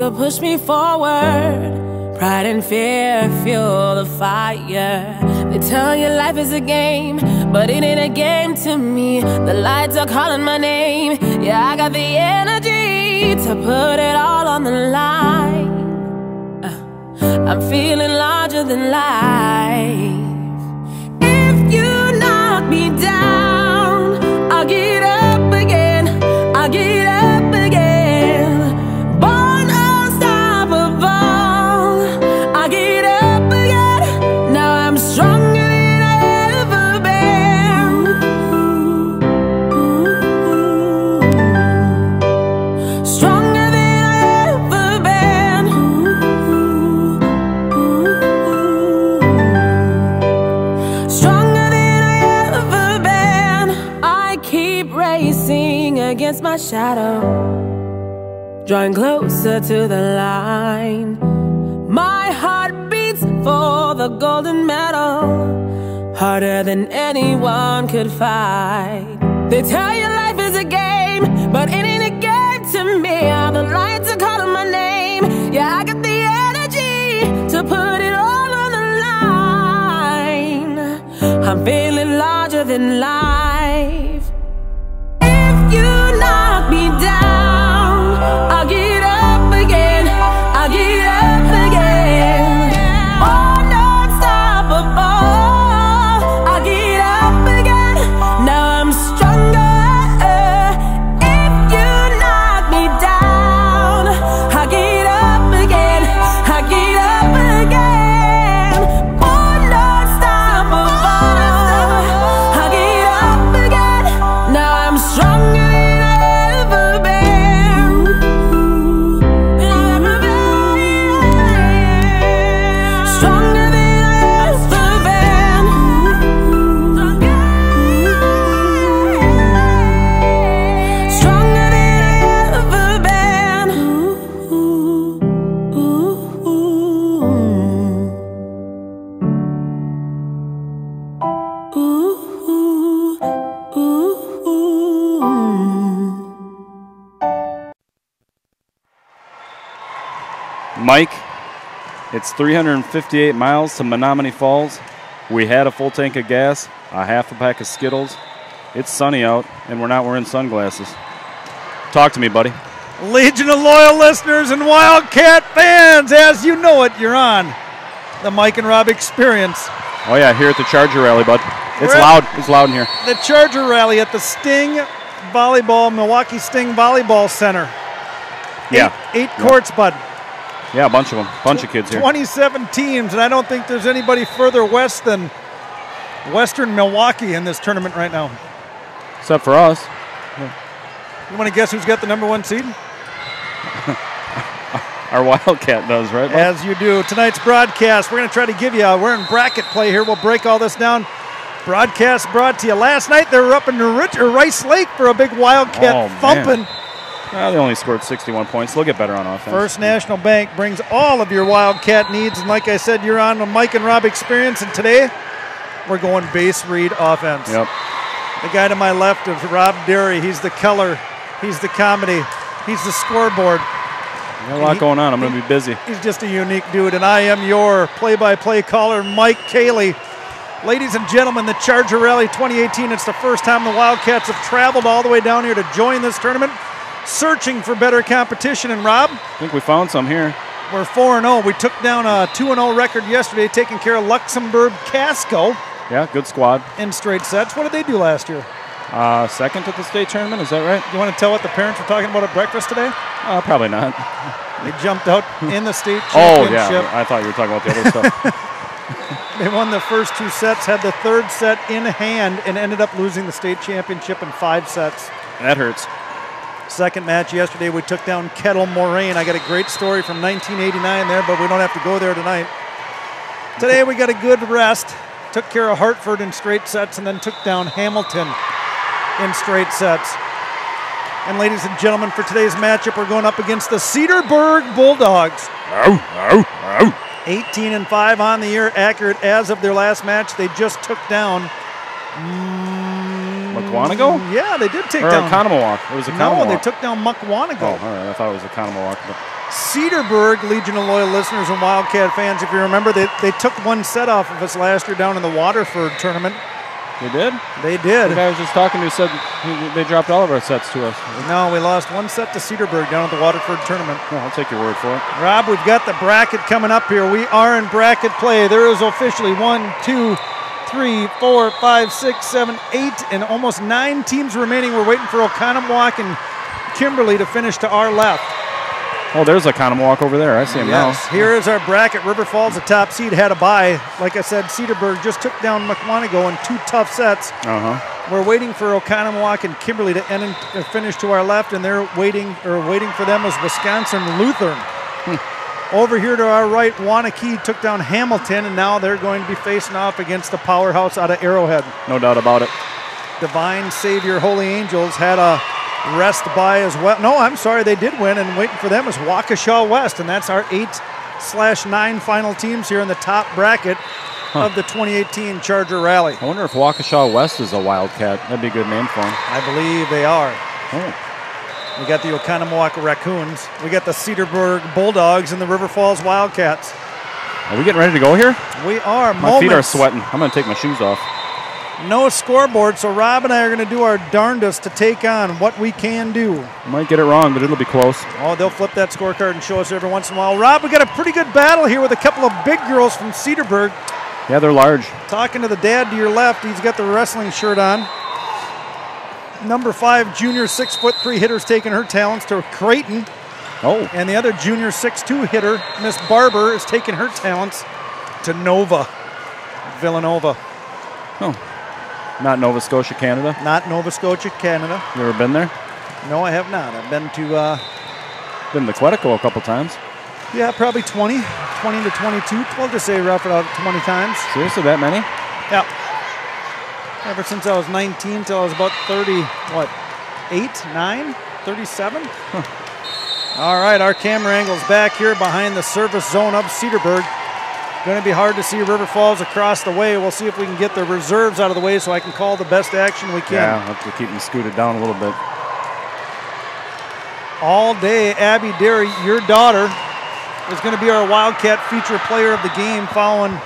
to push me forward. Pride and fear fuel the fire. They tell you life is a game, but it ain't a game to me. The lights are calling my name. Yeah, I got the energy to put it all on the line. I'm feeling larger than life. If you knock me down, I'll get up again. I'll get up again. Born unstoppable. I'll get up again. Now I'm stronger than I ever been. Stronger than I ever been. Stronger than I ever been. I keep racing against my shadow, drawing closer to the line. My heart beats for the golden medal, harder than anyone could fight. They tell you life is a game, but it ain't a game to me. All the lights are calling my name. Yeah, I got the energy to put it all on the line. I'm feeling larger than life. If you knock me down, I'll get up again. I'll get up again. Born unstoppable. I'll get up again. Now I'm stronger. If you knock me down, I'll get up again. I'll get up again. Born unstoppable. I'll get up again. Now I'm stronger than I ever been. Ever been. Stronger than I ever been. Stronger than I ever been. Mike, it's 358 miles to Menomonee Falls. We had a full tank of gas, a half a pack of Skittles. It's sunny out, and we're not wearing sunglasses. Talk to me, buddy. Legion of loyal listeners and Wildcat fans, as you know it, you're on the Mike and Rob Experience. Oh, yeah, here at the Charger Rally, bud. It's We're at loud. It's loud in here. The Charger Rally at the Sting Volleyball, Milwaukee Sting Volleyball Center. Yeah. Eight courts, bud. Yeah, a bunch of them. Bunch of kids here. 27 teams, and I don't think there's anybody further west than Western Milwaukee in this tournament right now. Except for us. You want to guess who's got the number one seed? Our Wildcat does, right, bud? As you do. Tonight's broadcast, we're going to try to give you we're in bracket play here. We'll break all this down. Broadcast brought to you. Last night they were up in Rice Lake for a big Wildcat thumping. Well, they only scored 61 points. They'll get better on offense. First National Bank brings all of your Wildcat needs. And like I said, you're on the Mike and Rob Experience. And today, we're going base read offense. Yep. The guy to my left is Rob Derry. He's the color. He's the comedy. He's the scoreboard. Got a lot going on. I'm going to be busy. He's just a unique dude. And I am your play-by-play caller, Mike Cayley. Ladies and gentlemen, the Charger Rally 2018. It's the first time the Wildcats have traveled all the way down here to join this tournament, searching for better competition. And Rob? I think we found some here. We're 4-0. We took down a 2-0 record yesterday, taking care of Luxembourg Casco. Yeah, good squad. In straight sets. What did they do last year? Second at the state tournament, is that right? You want to tell what the parents were talking about at breakfast today? Probably not. They jumped out in the state championship. Oh, yeah. I thought you were talking about the other stuff. They won the first two sets, had the third set in hand, and ended up losing the state championship in 5 sets. That hurts. Second match yesterday, we took down Kettle Moraine. I got a great story from 1989 there, but we don't have to go there tonight. Today we got a good rest. Took care of Hartford in straight sets and then took down Hamilton in straight sets. And ladies and gentlemen, for today's matchup, we're going up against the Cedarburg Bulldogs. 18-5 on the year, accurate as of their last match. They just took down Mukwanago? Yeah, they did take or down. Economowalk. It was Economowalk. No, they took down Mukwanago. Oh, all right. I thought it was Economowalk. Cedarburg, Legion of Loyal listeners and Wildcat fans, if you remember, they took one set off of us last year down in the Waterford tournament. They did? They did. The guy I was just talking to said they dropped all of our sets to us. No, we lost one set to Cedarburg down at the Waterford tournament. Well, I'll take your word for it. Rob, we've got the bracket coming up here. We are in bracket play. There is officially 1, 2, 3, 4, 5, 6, 7, 8, and almost 9 teams remaining. We're waiting for Oconomowoc and Kimberly to finish to our left. Oh, there's Oconomowoc over there. I see him now. Here is our bracket. River Falls, the top seed, had a bye. Like I said, Cedarburg just took down McWanago in 2 tough sets. We're waiting for Oconomowoc and Kimberly to finish to our left, and they're waiting for them is Wisconsin Lutheran. Over here to our right, Waunakee took down Hamilton, and now they're going to be facing off against the powerhouse out of Arrowhead. No doubt about it. Divine Savior Holy Angels had a rest by as well. No, I'm sorry, they did win, and waiting for them is Waukesha West, and that's our 8/9 final teams here in the top bracket of the 2018 Charger Rally. I wonder if Waukesha West is a Wildcat. That'd be a good name for them. I believe they are. Oh. We got the Oconomowoc Raccoons. We got the Cedarburg Bulldogs and the River Falls Wildcats. Are we getting ready to go here? We are. My feet are sweating. I'm going to take my shoes off. No scoreboard, so Rob and I are going to do our darndest to take on what we can do. Might get it wrong, but it'll be close. Oh, they'll flip that scorecard and show us every once in a while. Rob, we got a pretty good battle here with a couple of big girls from Cedarburg. Yeah, they're large. Talking to the dad to your left, he's got the wrestling shirt on. Number 5 junior 6'3" hitter's taking her talents to Creighton. Oh. And the other junior 6'2" hitter, Miss Barber, is taking her talents to Villanova. Oh. Not Nova Scotia, Canada? Not Nova Scotia, Canada. You ever been there? No, I have not. I've been to... been to Quetico a couple times. Yeah, probably 20 to 22. We'll just say rough it out 20 times. Seriously, that many? Yeah. Ever since I was 19 till I was about 30, 8, 9, 37? Huh. All right, our camera angle's back here behind the service zone of Cedarburg. Going to be hard to see River Falls across the way. We'll see if we can get the reserves out of the way so I can call the best action we can. Yeah, I'll have to keep them scooted down a little bit. All day, Abby Derry, your daughter, is going to be our Wildcat feature player of the game following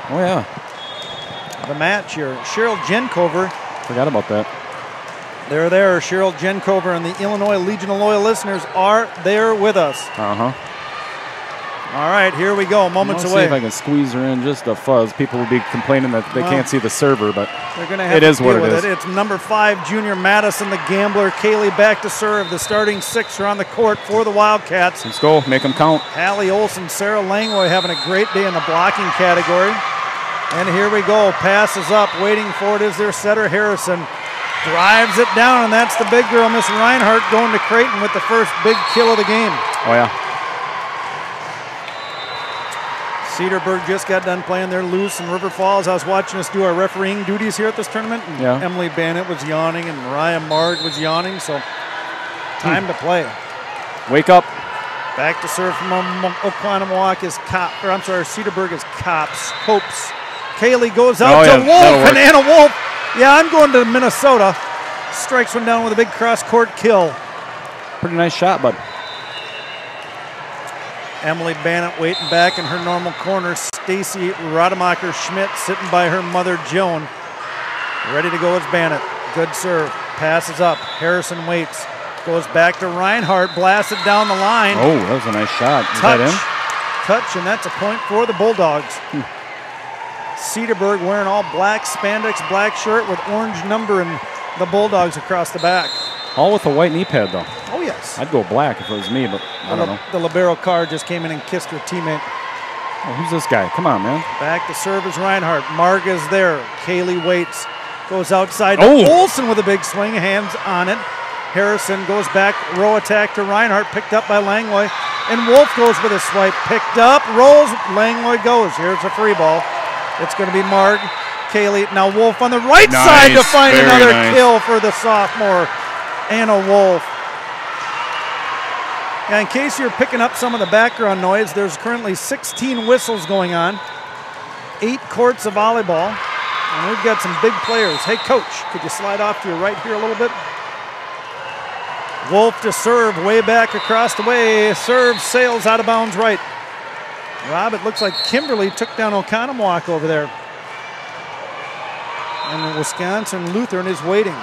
the match here. Cheryl Gencover. Forgot about that. They're there. Cheryl Gencover and the Illinois Legion of Loyal listeners are there with us. All right, here we go. Moments away. See if I can squeeze her in just a fuzz. People will be complaining that they can't see the server, but they're going to have to deal with it. It's number 5 junior Madison, the gambler. Kaylee back to serve. The starting 6 are on the court for the Wildcats. Let's go. Make them count. Hallie Olson, Sarah Langloy having a great day in the blocking category. And here we go. Passes up. Waiting for it is their setter, Harrison. Drives it down, and that's the big girl, Miss Reinhardt, going to Creighton with the first big kill of the game. Oh, yeah. Cedarburg just got done playing their loose in River Falls. I was watching us do our refereeing duties here at this tournament, and Emily Bannett was yawning, and Mariah Marg was yawning, so time to play. Wake up. Back to serve from Oconomowoc is Cedarburg is Copes. Kaylee goes out to Wolf, and Anna Wolf. Yeah, I'm going to Minnesota. Strikes one down with a big cross-court kill. Pretty nice shot, bud. Emily Bannett waiting back in her normal corner. Stacy Rademacher-Schmidt sitting by her mother, Joan. Ready to go is Bannett. Good serve. Passes up. Harrison waits. Goes back to Reinhardt. Blasts it down the line. Oh, that was a nice shot. Is that in? Touch, and that's a point for the Bulldogs. Cedarburg wearing all black spandex, black shirt with orange number and the Bulldogs across the back. All with a white knee pad, though. Oh, yes. I'd go black if it was me, but I don't know. The libero card just came in and kissed her teammate. Oh, who's this guy? Come on, man. Back to serve is Reinhardt. Marga's there. Kaylee waits. Goes outside to Olsen with a big swing. Hands on it. Harrison goes back. Row attack to Reinhardt. Picked up by Langloy. And Wolf goes with a swipe. Picked up. Rolls. Langloy goes. Here's a free ball. It's going to be Marg. Kaylee. Now Wolf on the right side to find another kill for the sophomore, Anna Wolf. Now, in case you're picking up some of the background noise, there's currently 16 whistles going on, 8 courts of volleyball, and we've got some big players. Hey, Coach, could you slide off to your right here a little bit? Wolf to serve, way back across the way. Serve sails out of bounds right. Rob, it looks like Kimberly took down Oconomowoc over there. And the Wisconsin Lutheran is waiting.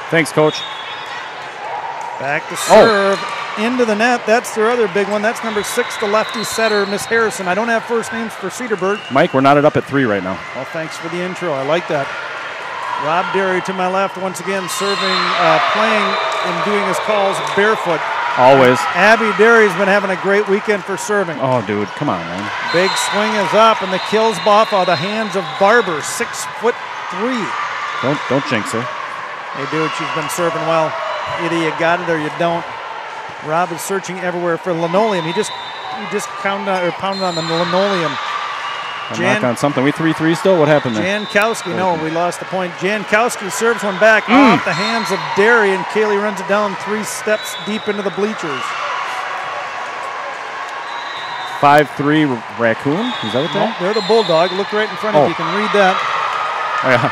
Thanks, Coach. Back to serve, into the net. That's their other big one. That's number 6, the lefty setter, Miss Harrison. I don't have first names for Cedarburg. Mike, we're knotted up at 3 right now. Well, thanks for the intro. I like that. Rob Derry to my left, once again serving, playing and doing his calls barefoot. Always. Abby Derry's been having a great weekend for serving. Oh, dude, come on, man. Big swing is up, and the kill's off out of the hands of Barber, 6'3". Don't jinx her. Hey, dude, she's been serving well. Either you got it or you don't. Rob is searching everywhere for linoleum. He just pounded on the linoleum. Knock on something. We 3-3 still? What happened there? Jankowski, no, we lost the point. Jankowski serves one back off the hands of Derry, and Kaylee runs it down 3 steps deep into the bleachers. 5-3 Raccoon? Is that what No, they're the Bulldog. Look right in front of you. You can read that. Oh, yeah,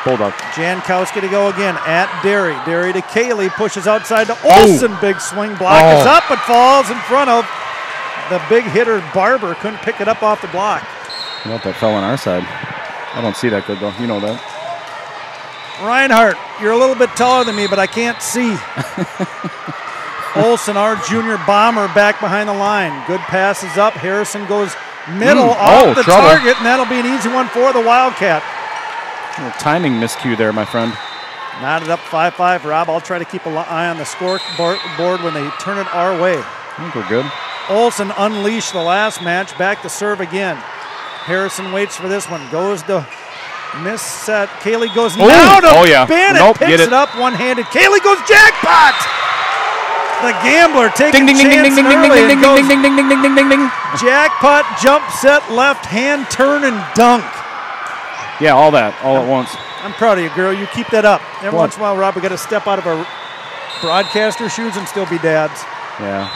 Bulldog. Jankowski to go again at Derry. Derry to Kaylee, pushes outside to Olsen. Big swing, block is up, but falls in front of the big hitter Barber. Couldn't pick it up off the block. You know, that fell on our side. I don't see that good, though. You know that. Reinhardt, you're a little bit taller than me, but I can't see. Olsen, our junior bomber, back behind the line. Good passes up. Harrison goes middle off the target, and that'll be an easy one for the Wildcat. A little timing miscue there, my friend. Knotted up 5-5. Rob, I'll try to keep an eye on the scoreboard when they turn it our way. I think we're good. Olsen unleashed the last match. Back to serve again. Harrison waits for this one. Goes to miss set. Kaylee goes now to Bennett. Picks it up one-handed. Kaylee goes jackpot! The gambler taking a chance early and goes jackpot, jump set, left hand turn and dunk. Yeah, all that, all at once. I'm proud of you, girl. You keep that up. Every once in a while, Rob, we got to step out of our broadcaster shoes and still be dads. Yeah.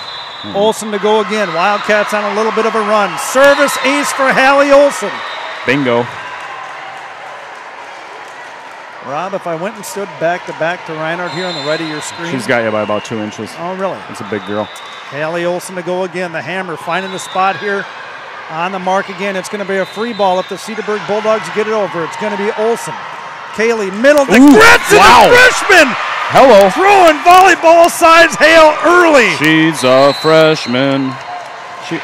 Olsen to go again. Wildcats on a little bit of a run. Service ace for Hallie Olsen. Bingo. Rob, if I went and stood back to Reinhardt here on the right of your screen. She's got you by about 2 inches. Oh, really? It's a big girl. Hallie Olsen to go again. The hammer finding the spot here. On the mark again. It's going to be a free ball if the Cedarburg Bulldogs get it over. It's going to be Olsen. Kaylee, middle to Gretz, and the freshman. Hello. Throwing volleyball size hail early. She's a freshman.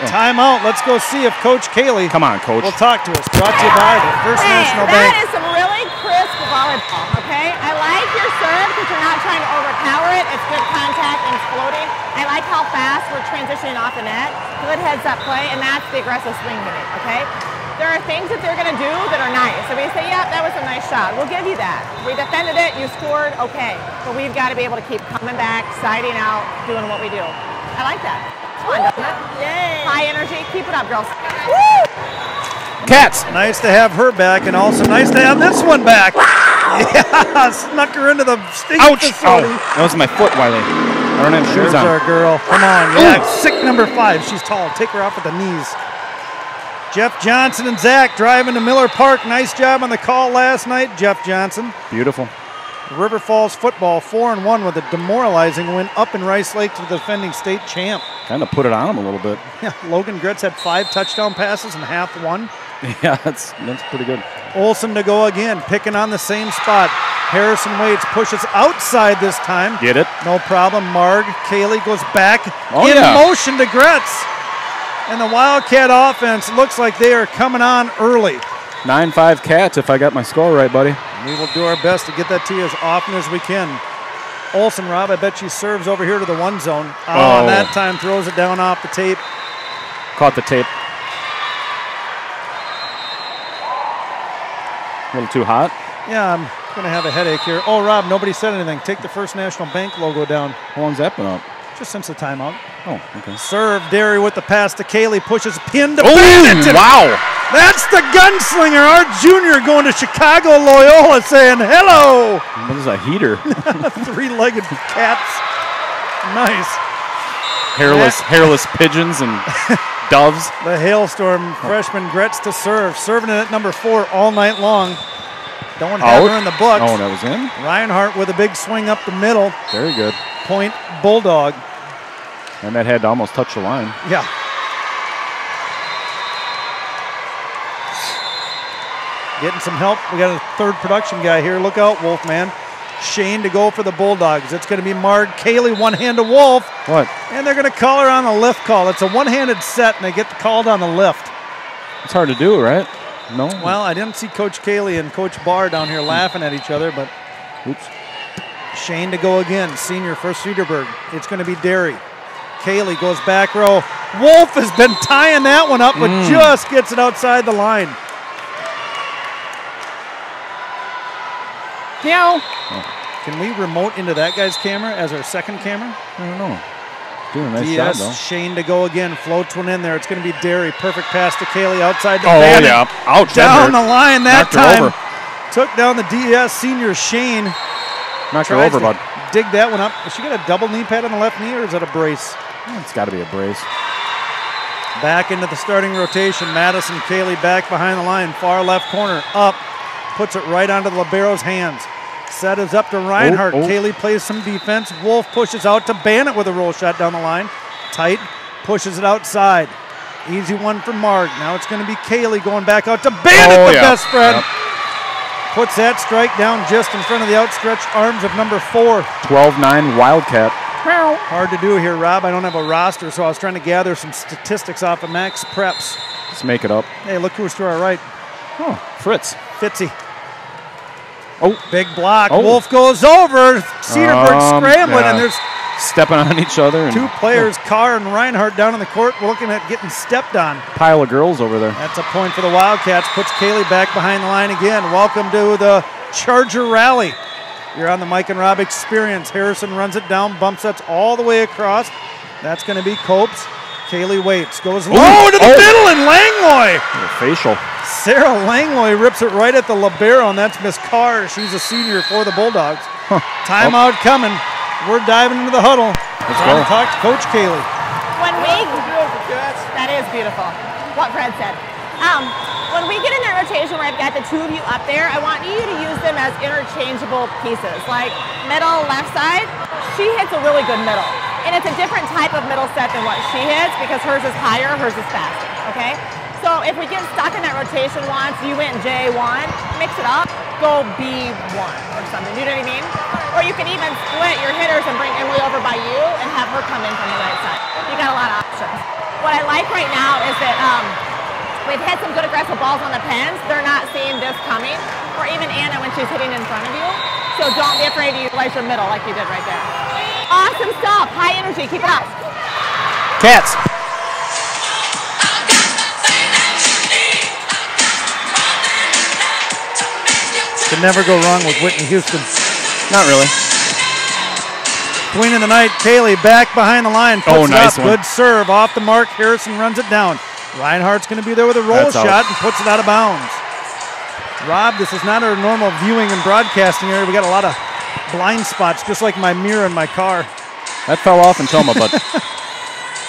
Timeout. Let's go see if Coach Kaylee. Come on, Coach. Will talk to us. Brought to you by the First National Bank. That is some really crisp volleyball, okay? I like your serve because you're not trying to overpower it. It's good contact and it's floating. I like how fast we're transitioning off the net. Good heads-up play, and that's the aggressive swing minute, okay? There are things that they're going to do that are nice. So we say, yeah, that was a nice shot. We'll give you that. We defended it, you scored, okay. But we've got to be able to keep coming back, siding out, doing what we do. I like that. It's fun, doesn't it? Yay. High energy. Keep it up, girls. Woo! Cats. Nice to have her back, and also nice to have this one back. Yeah, snuck her into the Sting facility. That was my foot, Wiley. I don't have shoes on. There's our girl. Come on. Yeah, sick number 5. She's tall. Take her off at the knees. Jeff Johnson and Zach driving to Miller Park. Nice job on the call last night, Jeff Johnson. Beautiful. River Falls football 4-1 with a demoralizing win up in Rice Lake to the defending state champ. Kind of put it on him a little bit. Yeah, Logan Gretz had 5 touchdown passes and half won. Yeah, that's pretty good. Olsen to go again, picking on the same spot. Harrison waits, pushes outside this time. Get it? No problem. Marg, Kaylee goes back in motion to Gretz. And the Wildcat offense looks like they are coming on early. 9-5 Cats if I got my score right, buddy. We will do our best to get that to you as often as we can. Olsen, Rob, I bet she serves over here to the 1 zone. And that time throws it down off the tape. Caught the tape. A little too hot? Yeah, I'm going to have a headache here. Oh, Rob, nobody said anything. Take the First National Bank logo down. How long's that been up? Just since the timeout. Oh, okay. Serve, Derry with the pass to Kaylee, pushes pin to Bennett. Wow. That's the gunslinger, our junior going to Chicago Loyola saying hello. What is a heater? 3-legged cats. Nice. Hairless pigeons and doves. The hailstorm freshman Gretz to serve. Serving it at number 4 all night long. Don't have her in the books. Oh, that was in? Reinhardt with a big swing up the middle. Very good. Point Bulldog. And that had to almost touch the line. Yeah. Getting some help. We got a third production guy here. Look out, Wolfman. Shane to go for the Bulldogs. It's going to be Marg. Kaylee, one hand to Wolf. What? And they're going to call her on a lift call. It's a one-handed set, and they get called on the lift. It's hard to do, right? No? Well, I didn't see Coach Kaylee and Coach Barr down here laughing at each other, but Oops. Shane to go again, senior for Cedarburg. It's going to be Derry. Kaylee goes back row. Wolf has been tying that one up, but just gets it outside the line. No. Can we remote into that guy's camera as our second camera? I don't know. Doing a nice Diaz, job, though. Shane to go again. Floats one in there. It's going to be Derry. Perfect pass to Kaylee outside the Oh, bandit. yeah. Ouch. Down the line that Knocked her time. over. Took down the DES senior Shane. Knocked her Tries over, to bud. dig that one up. Has she got a double knee pad on the left knee, or is that a brace? It's got to be a brace. Back into the starting rotation. Madison Kaylee back behind the line. Far left corner. Up. Puts it right onto the libero's hands. Set is up to Reinhardt. Kaylee plays some defense. Wolf pushes out to Bannett with a roll shot down the line. Tight. Pushes it outside. Easy one for Marg. Now it's going to be Kaylee going back out to Bannett, the best spread. Yep. Puts that strike down just in front of the outstretched arms of number 4. 12-9 Wildcat. Hard to do here, Rob. I don't have a roster, so I was trying to gather some statistics off of Max Preps. Let's make it up. Hey, look who's to our right. Oh, Fritz. Fitzy. Oh. Big block. Oh. Wolf goes over. Cedarburg scrambling, yeah. and there's Stepping on each other. And two players, Carr and Reinhardt, down on the court. We're looking at getting stepped on. Pile of girls over there. That's a point for the Wildcats. Puts Kaylee back behind the line again. Welcome to the Charger Rally. You're on the Mike and Rob Experience. Harrison runs it down, bump sets all the way across. That's going to be Copes. Kaylee waits, goes low to the middle, and Langlois. Facial. Sarah Langlois rips it right at the libero, and that's Miss Carr. She's a senior for the Bulldogs. Timeout coming. We're diving into the huddle. Let's Trying go. to talk to Coach Kaylee. That is beautiful, what Fred said. When we get in that rotation where I've got the two of you up there, I want you to use them as interchangeable pieces. Like middle, left side, she hits a really good middle. And it's a different type of middle set than what she hits because hers is higher, hers is faster, okay? So if we get stuck in that rotation once, you went J1, mix it up, go B1 or something, you know what I mean? Or you can even split your hitters and bring Emily over by you and have her come in from the right side. You got a lot of options. What I like right now is that we've hit some good aggressive balls on the pins. They're not seeing this coming, or even Anna when she's hitting in front of you. So don't be afraid to utilize your middle like you did right there. Awesome stuff. High energy. Keep it up. Cats. Can never go wrong with Whitney Houston. Not really. Queen of the night, Kaylee back behind the line. Puts nice it up. one. Good serve off the mark. Harrison runs it down. Reinhardt's going to be there with a roll That's out. shot and puts it out of bounds. Rob, this is not our normal viewing and broadcasting area. We got a lot of blind spots, just like my mirror in my car. That fell off in Toma, but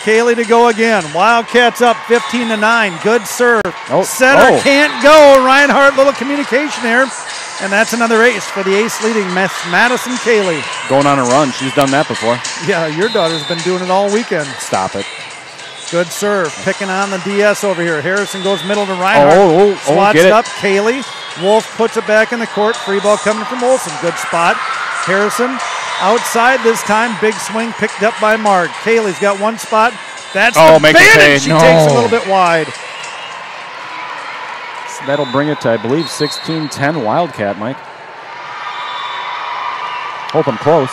Kaylee to go again. Wildcats up 15-9. Good serve. Oh, Center oh. can't go. Reinhardt, little communication here. And that's another ace for the ace leading Miss Madison Kaylee. going on a run. She's done that before. Yeah, your daughter's been doing it all weekend. Stop it. Good serve. Picking on the DS over here. Harrison goes middle to Reinhardt. Swats get it. up. Kaylee. Wolf puts it back in the court. Free ball coming from Olsen. Good spot. Harrison outside this time. Big swing picked up by Marg. Kaylee's got one spot. That's the make it bandit. pay. She No. takes a little bit wide. So that'll bring it to, I believe, 16-10 Wildcat, Mike. Hope I'm close.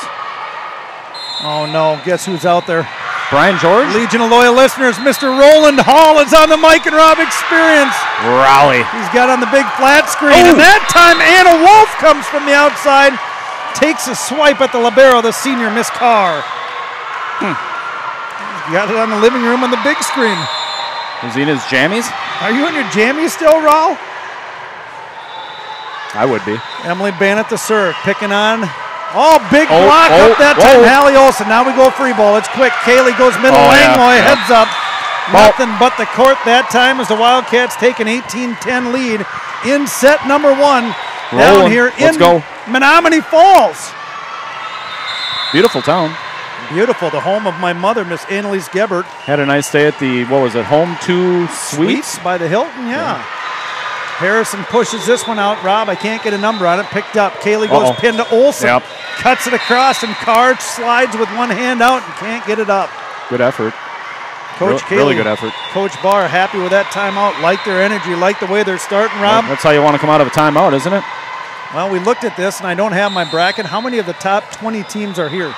Oh, no. Guess who's out there? Brian George? Legion of Loyal listeners, Mr. Roland Hall is on the Mike and Rob Experience. Raleigh. He's got on the big flat screen. And that time, Anna Wolf comes from the outside, takes a swipe at the libero, the senior, Miss Carr. He's got it on the living room on the big screen. Is he in his jammies? Are you in your jammies still, Raul? I would be. Emily Bannett the serve, picking on. Oh, big block up that time, Hallie Olsen. Now we go free ball. It's quick. Kaylee goes middle. Langlois heads up. Nothing but the court that time as the Wildcats take an 18-10 lead in set number one. down here Let's in go. Menomonee Falls. Beautiful town. Beautiful. The home of my mother, Miss Annalise Gebert. Had a nice day at the, what was it, Home 2 Suites? By the Hilton, yeah. Harrison pushes this one out. Rob, I can't get a number on it. Picked up. Kaylee goes pinned to Olson. Yep. Cuts it across, and Carr slides with one hand out and can't get it up. Good effort. Coach Kaylee, really good effort. Coach Barr, happy with that timeout. Like their energy, like the way they're starting, Rob. That's how you want to come out of a timeout, isn't it? Well, we looked at this, and I don't have my bracket. How many of the top 20 teams are here?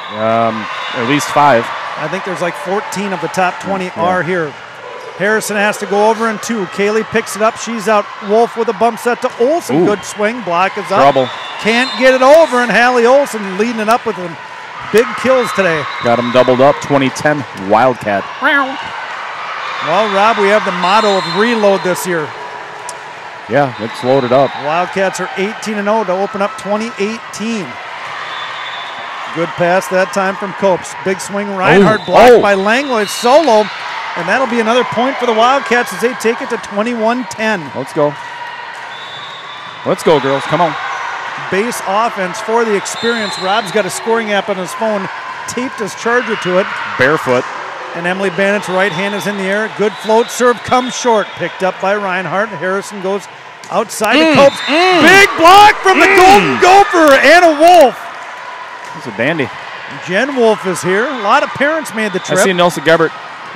At least 5. I think there's like 14 of the top 20 are here. Harrison has to go over in 2. Kaylee picks it up. She's out. Wolf with a bump set to Olson. Good swing. Block is up. Trouble. Can't get it over, and Hallie Olson leading it up with them big kills today. Got him doubled up. 2010 Wildcat. Well, Rob, we have the motto of reload this year. Yeah, it's loaded up. Wildcats are 18-0 to open up 2018. Good pass that time from Copes. Big swing. Reinhardt blocked by Langlois solo. And that'll be another point for the Wildcats as they take it to 21-10. Let's go. Let's go, girls. Come on. Base offense for the experience. Rob's got a scoring app on his phone. Taped his charger to it. Barefoot. And Emily Bannett's right hand is in the air. Good float serve comes short. Picked up by Reinhardt. Harrison goes outside to Copes. Big block from the Golden Gopher, Anna Wolf. That's a dandy. Jen Wolf is here. A lot of parents made the trip. I see Nelson Gebert.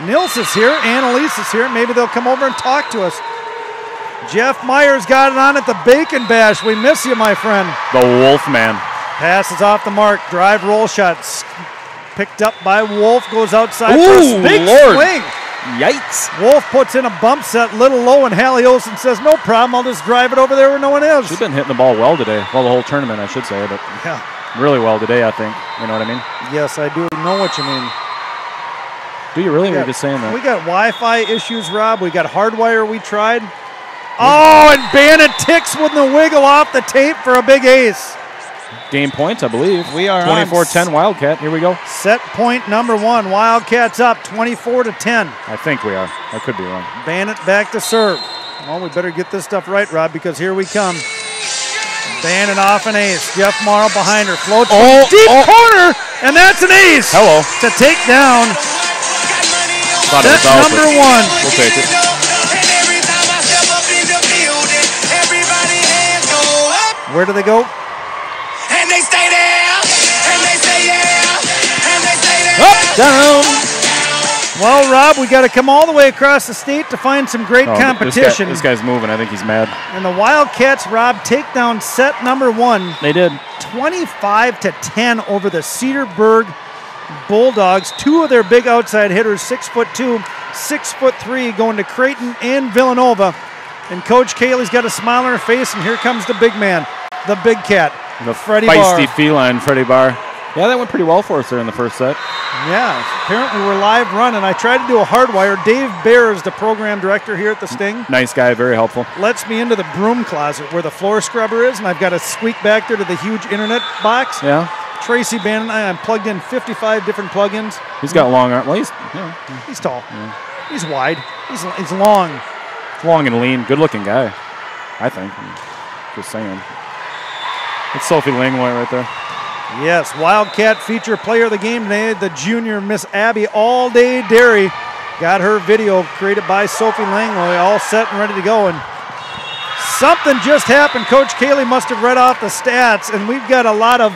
Nils is here. Annalise is here. Maybe they'll come over and talk to us. Jeff Myers got it on at the Bacon Bash. We miss you, my friend. The Wolf man. Passes off the mark. Drive roll shots. Picked up by Wolf. Goes outside for a big swing. Yikes. Wolf puts in a bump set, little low, and Hallie Olson says, no problem, I'll just drive it over there where no one is. She's been hitting the ball well today. Well, the whole tournament, I should say, but really well today, I think. You know what I mean? Yes, I do know what you mean. Do you really? Or are you just saying that? We got Wi-Fi issues, Rob. We got hardwire we tried. Oh, and Bannon ticks with the wiggle off the tape for a big ace. Game points, I believe. We are 24-10 Wildcat. Here we go. Set point number 1. Wildcats up 24-10. I think we are. I could be wrong. Bannon back to serve. Well, we better get this stuff right, Rob, because here we come. Bannon off an ace. Jeff Morrow behind her. Floats deep corner, and that's an ace. Hello. To take down set number 1. We'll take it. Where do they go? And they stay there, and they stay there, and they stay there. Up, down. Well, Rob, we got to come all the way across the state to find some great competition. This guy's moving. I think he's mad. And the Wildcats, Rob, take down set number 1. They did. 25-10 over the Cedarburg Bulldogs. 2 of their big outside hitters, 6'2", 6'3", going to Creighton and Villanova. And Coach Kaylee's got a smile on her face, and here comes the big man, the big cat, the Freddie feisty Barr. feline, Freddie Barr. Yeah, that went pretty well for us there in the first set. Yeah, apparently we're live running. I tried to do a hardwire. Dave Bear is the program director here at the Sting. Nice guy, very helpful. Lets me into the broom closet where the floor scrubber is, and I've got to squeak back there to the huge internet box. Yeah. Tracy Bannon, I'm plugged in 55 different plugins. He's got long arms. Well, he's tall. Yeah. He's wide. He's long. Long and lean. Good-looking guy, I think. I'm just saying. It's Sophie Langlois right there. Yes, Wildcat feature player of the game today, the junior Miss Abby All Day Dairy. Got her video created by Sophie Langlois, all set and ready to go. And something just happened. Coach Kaylee must have read off the stats, and we've got a lot of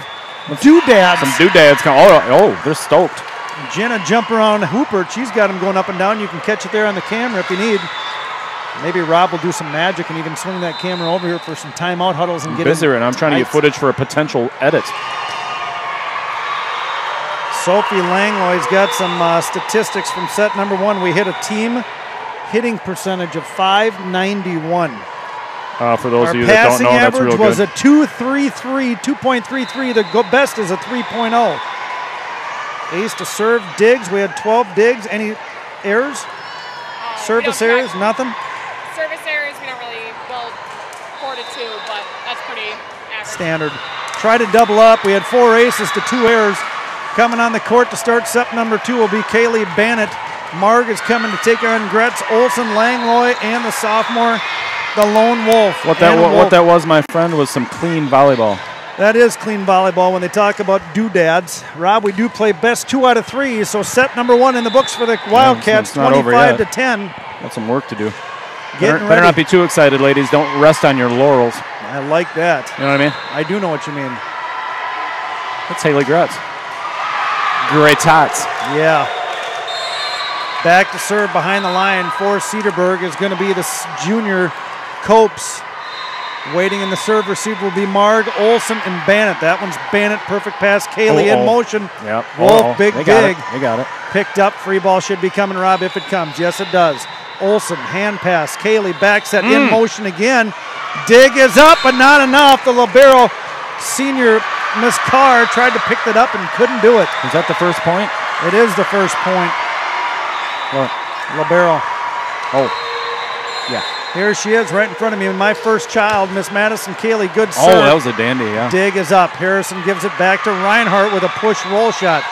doodads. Some doodads. Oh, they're stoked. Jenna jump around Hooper. She's got them going up and down. You can catch it there on the camera if you need. Maybe Rob will do some magic and even swing that camera over here for some timeout huddles and get busy right now. I'm trying to get footage for a potential edit. Sophie Langlois got some statistics from set number 1. We hit a team hitting percentage of .591. For those of you that don't know, that's real good. Our passing average was a 2.33. The best is a 3.0. Ace to serve digs. We had 12 digs. Any errors? Service errors? Nothing? Service errors, we don't really, 4 to 2, but that's pretty average. Standard. Try to double up. We had 4 aces to 2 errors. Coming on the court to start set number 2 will be Kaylee Bannett. Marg is coming to take on Gretz, Olson, Langlois, and the sophomore the lone wolf. What that was, my friend, was some clean volleyball. That is clean volleyball when they talk about doodads. Rob, we do play best 2 out of 3, so set number 1 in the books for the Wildcats, 25 to 10. Got some work to do. Getting Better not be too excited, ladies. Don't rest on your laurels. I like that. You know what I mean? I do know what you mean. That's Haley Gretz. Great tots. Yeah. Back to serve behind the line for Cedarburg is going to be the junior Copes. Waiting in the serve receiver will be Marg, Olsen, and Bannett. That one's Bannett. Perfect pass. Kaylee in motion. Yep. Wolf, big dig. They got it. Picked up. Free ball should be coming, Rob, if it comes. Yes, it does. Olsen, hand pass. Kaylee back set in motion again. Dig is up, but not enough. The libero senior, Miss Carr, tried to pick that up and couldn't do it. Is that the first point? It is the first point. What? Libero. Oh, yeah. Here she is right in front of me. My first child, Miss Madison Kaylee. Good serve. Oh, that was a dandy, yeah. Dig is up. Harrison gives it back to Reinhardt with a push roll shot.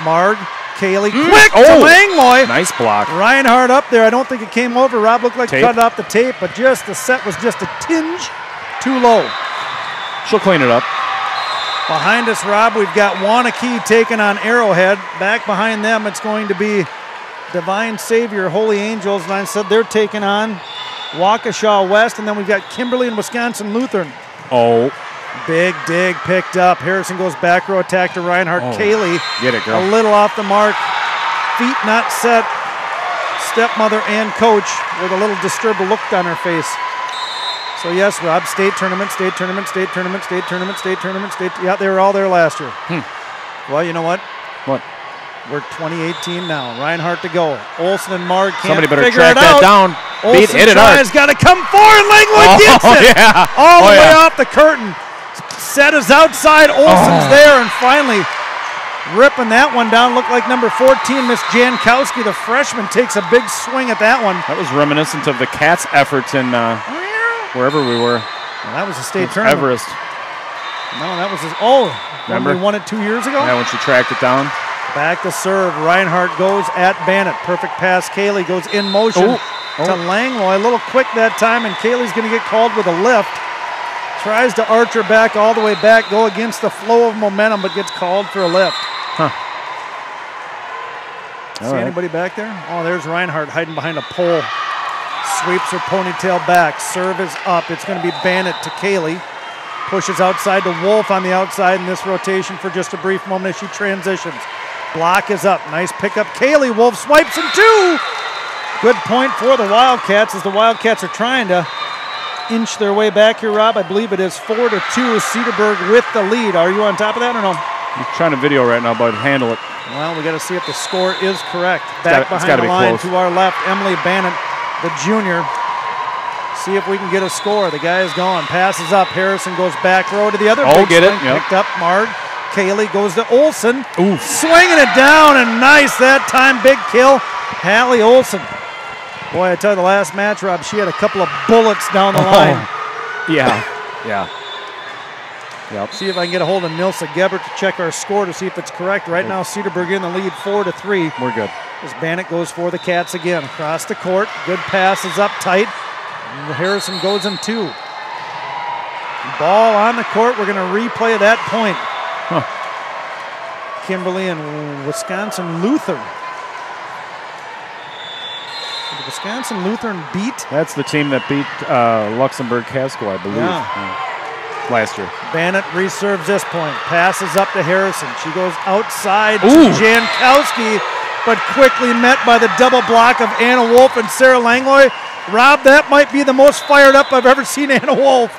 Marg, Kaylee, quick to Langlois. Nice block. Reinhardt up there. I don't think it came over. Rob looked like Tape. cut it off the tape, but just the set was just a tinge too low. She'll clean it up. Behind us, Rob, we've got Wanakee taking on Arrowhead. Back behind them, it's going to be Divine Savior, Holy Angels, and I said they're taking on Waukesha West, and then we've got Kimberly and Wisconsin Lutheran. Oh. Big dig picked up. Harrison goes back row attack to Reinhardt. Kaylee, get it, girl. A little off the mark. Feet not set. Stepmother and coach with a little disturbed look on her face. So yes, Rob, state tournament. Yeah, they were all there last year. Well, you know what? What? We're 2018 now. Reinhardt to go. Olsen and Marg can't Somebody better figure track it that out. down. Olsen hit it hard. tries, got to come forward. Langlois gets it. Yeah. All the way off the curtain. Set is outside. Olsen's there, and finally ripping that one down. Looked like number 14, Miss Jankowski, the freshman, takes a big swing at that one. That was reminiscent of the Cats' efforts in wherever we were. Well, that was a state tournament. Everest. No, that was remember? When we won it 2 years ago? Yeah, when she tracked it down. Back to serve. Reinhardt goes at Bannett. Perfect pass. Kaylee goes in motion to Langlois. A little quick that time, and Kaylee's going to get called with a lift. Tries to arch her back all the way back, go against the flow of momentum, but gets called for a lift. See anybody back there? Oh, there's Reinhardt hiding behind a pole. Sweeps her ponytail back. Serve is up. It's going to be Bannett to Kaylee. Pushes outside to Wolf on the outside in this rotation for just a brief moment as she transitions. Block is up. Nice pickup. Kaylee, Wolf swipes and 2. Good point for the Wildcats as the Wildcats are trying to inch their way back here, Rob. I believe it is 4-2. Cedarburg with the lead. Are you on top of that or no? I'm trying to video right now, but handle it. Well, we got to see if the score is correct. Back behind the line to our left, Emily Bannett, the junior. See if we can get a score. The guy is gone. Passes up. Harrison goes back row to the other. Get it. Yep. Picked up. Marg. Kaylee goes to Olsen. Swinging it down, and nice that time. Big kill. Hallie Olsen. Boy, I tell you, the last match, Rob, she had a couple of bullets down the line. Yeah. Yep. See if I can get a hold of Nilsa Gebert to check our score to see if it's correct. Right now, Cedarburg in the lead 4-3. We're good. As Bannett goes for the Cats again. Across the court. Good pass is up tight. And Harrison goes in 2. Ball on the court. We're going to replay that point. Kimberly and Wisconsin Lutheran. Did Wisconsin Lutheran beat? That's the team that beat Luxembourg Casco, I believe, last year. Bannett reserves this point. Passes up to Harrison. She goes outside to Jankowski, but quickly met by the double block of Anna Wolf and Sarah Langlois. Rob, that might be the most fired up I've ever seen Anna Wolf.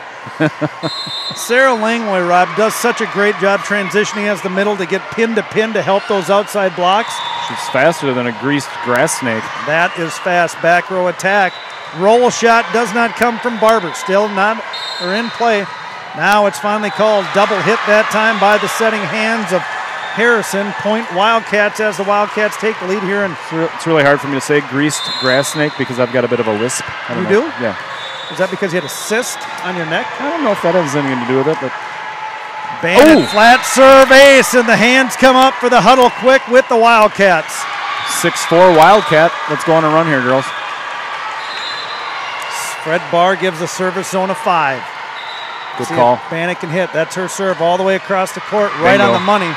Sarah Langlois, Rob, does such a great job transitioning as the middle to get pin to pin to help those outside blocks. She's faster than a greased grass snake. That is fast. Back row attack. Roll shot does not come from Barber. Still not or in play. Now it's finally called. Double hit that time by the setting hands of Harrison. Point Wildcats as the Wildcats take the lead here. And it's really hard for me to say greased grass snake because I've got a bit of a lisp. You do? Yeah. Is that because you had a cyst on your neck? I don't know if that has anything to do with it, but Bannett flat serve ace, and the hands come up for the huddle quick with the Wildcats. 6-4 Wildcat. Let's go on a run here, girls. Fred Barr gives the service zone a 5. Good See call. if Bannock can hit. That's her serve all the way across the court, right on the money.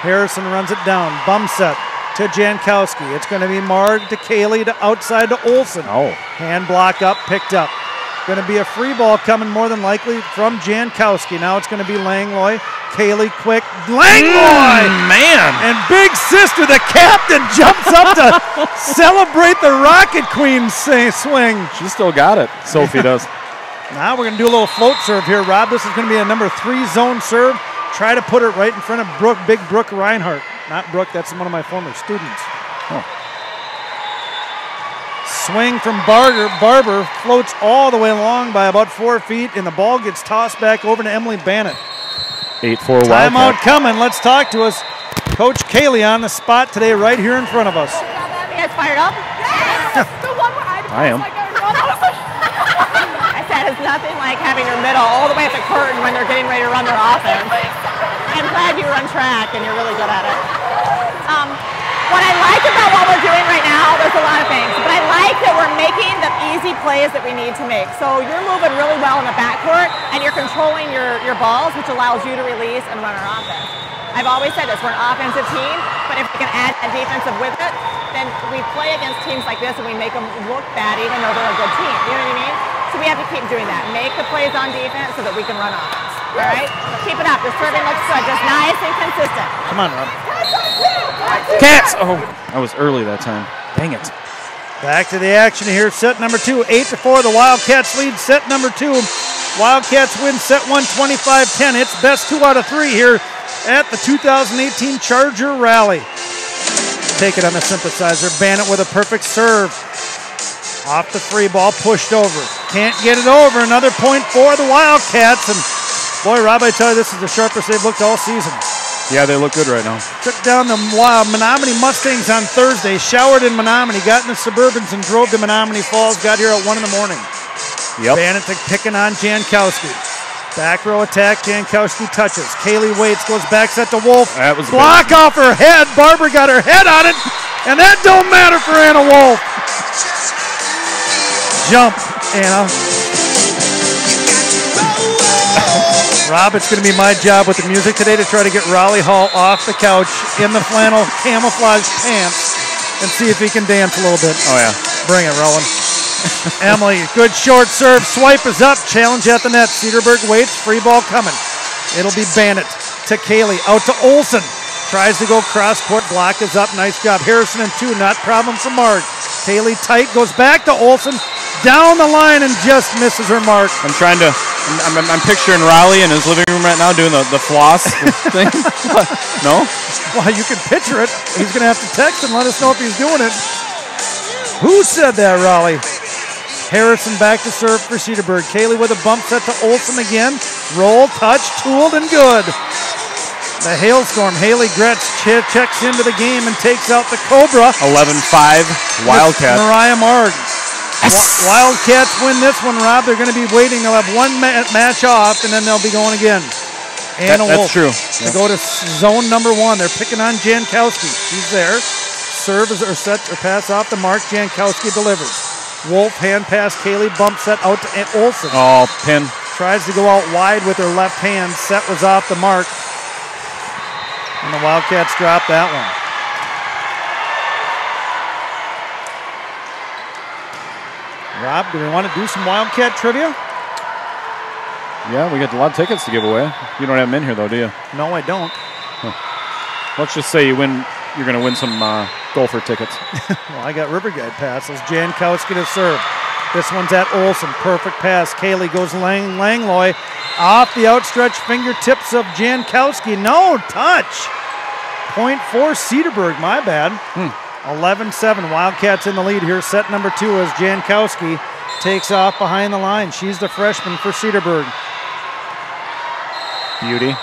Harrison runs it down. Bum set to Jankowski. It's going to be Marg to Kaylee to outside to Olsen. Oh. Hand block up, picked up. Going to be a free ball coming more than likely from Jankowski. Now it's going to be Langlois. Kaylee quick. Langlois! Man! And big sister, the captain, jumps up to celebrate the Rocket Queen swing. She still got it. Sophie does. Now we're going to do a little float serve here, Rob. This is going to be a number 3 zone serve. Try to put it right in front of Big Brooke Reinhardt. Not Brooke, that's one of my former students. Oh. Swing from Barber floats all the way along by about 4 feet, and the ball gets tossed back over to Emily Bannock. 8-4 Timeout Wildcat. coming. Let's talk to us. Coach Kaylee on the spot today right here in front of us. You guys fired up? Yes! The one where I am. I said it's nothing like having your middle all the way at the curtain when they're getting ready to run their offense. I'm glad you run track and you're really good at it. What I like about what we're doing right now, there's a lot of things, but I like that we're making the easy plays that we need to make. So you're moving really well in the backcourt and you're controlling your balls, which allows you to release and run our offense. I've always said this, we're an offensive team, but if we can add a defensive with it, then we play against teams like this and we make them look bad even though they're a good team. You know what I mean? So we have to keep doing that. Make the plays on defense so that we can run offense. All right? Keep it up. The serving looks good. Just nice and consistent. Come on, Rob. Cats! Oh, I was early that time. Dang it. Back to the action here. Set number 2, 8-4. The Wildcats lead set number 2. Wildcats win set 1, 25-10. It's best 2 out of 3 here at the 2018 Charger Rally. Take it on the synthesizer. Bannock with a perfect serve. Off the free ball, pushed over. Can't get it over. Another point for the Wildcats. And boy, Rob, I tell you, this is the sharpest they've looked all season. Yeah, they look good right now. Took down the Menomonee Mustangs on Thursday. Showered in Menomonee. Got in the Suburbans and drove to Menomonee Falls. Got here at 1 in the morning. Yep. Bannock picking on Jankowski. Back row attack. Jankowski touches. Kaylee waits. Goes back set to Wolf. That was a block off her head. Barber got her head on it. And that don't matter for Anna Wolf. Jump, Anna. Rob, it's going to be my job with the music today to try to get Raleigh Hall off the couch in the flannel camouflage pants and see if he can dance a little bit. Oh, yeah. Bring it, Rowan. Emily, good short serve. Swipe is up. Challenge at the net. Cedarburg waits. Free ball coming. It'll be Bannock to Kaylee. Out to Olsen. Tries to go cross court. Block is up. Nice job. Harrison and 2. Not problem for Mark. Kaylee tight. Goes back to Olsen. Down the line and just misses her mark. I'm picturing Raleigh in his living room right now doing the floss thing. No? Well, you can picture it. He's going to have to text and let us know if he's doing it. Who said that, Raleigh? Harrison back to serve for Cedarburg. Kaylee with a bump set to Olsen again. Roll, touch, tooled, and good. The hailstorm. Haley Gretz checks into the game and takes out the Cobra. 11-5 Wildcat. Mariah Marg. Wildcats win this one, Rob. They're going to be waiting. They'll have one match off, and then they'll be going again. Anna Wolf That's true. To go to zone number 1. They're picking on Jankowski. She's there. Serve or set or pass off the mark. Jankowski delivers. Wolf hand pass. Kaylee bump set out to Olsen. Oh, pin. Tries to go out wide with her left hand. Set was off the mark. And the Wildcats drop that one. Rob, do we want to do some Wildcat trivia? Yeah, we got a lot of tickets to give away. You don't have them in here, though, do you? No, I don't. Let's just say you're going to win some golfer tickets. Well, I got River Guide passes. Jankowski to serve. This one's at Olsen. Perfect pass. Kaylee goes Langlois off the outstretched fingertips of Jankowski. No touch. Point for Cedarburg. My bad. 11-7. Wildcats in the lead here. Set number 2 as Jankowski takes off behind the line. She's the freshman for Cedarburg. Beauty.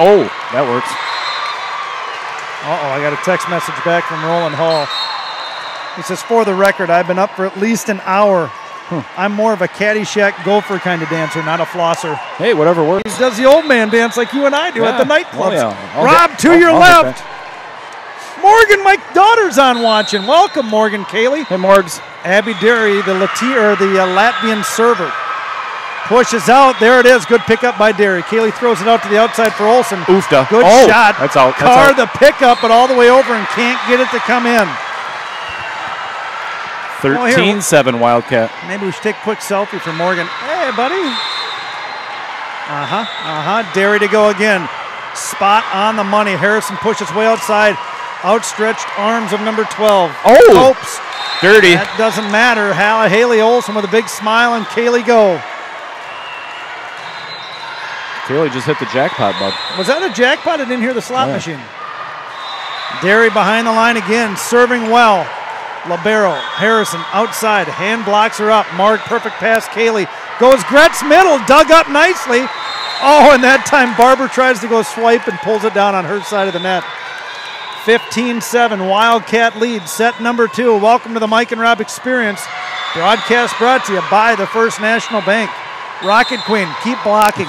Oh, that works. I got a text message back from Roland Hall. He says, for the record, I've been up for at least an hour. I'm more of a Caddyshack gopher kind of dancer, not a flosser. Hey, whatever works. He does the old man dance like you and I do at the nightclubs. Oh, yeah. Rob, to your left. Morgan, my daughter's on watching. Welcome, Morgan Cayley. Hey, Morgs. Abby Derry, the Latvian server, pushes out. There it is. Good pickup by Derry. Cayley throws it out to the outside for Olsen. Oofda. Good shot. That's out. Carr the pickup, but all the way over and can't get it to come in. 13-7 Wildcat. Maybe we should take a quick selfie for Morgan. Hey, buddy. Derry to go again. Spot on the money. Harrison pushes way outside. Outstretched arms of number 12. Oh! Hopes. Dirty. That doesn't matter. Haley Olsen with a big smile, and Cayley go. Cayley just hit the jackpot, bud. Was that a jackpot? I didn't hear the slot machine. Derry behind the line again, serving well. Libero, Harrison outside, hand blocks her up. Marg, perfect pass. Cayley goes Gretz middle, dug up nicely. Oh, and that time Barber tries to go swipe and pulls it down on her side of the net. 15-7, Wildcat lead, set number 2. Welcome to the Mike and Rob Experience. Broadcast brought to you by the First National Bank. Rocket Queen, keep blocking.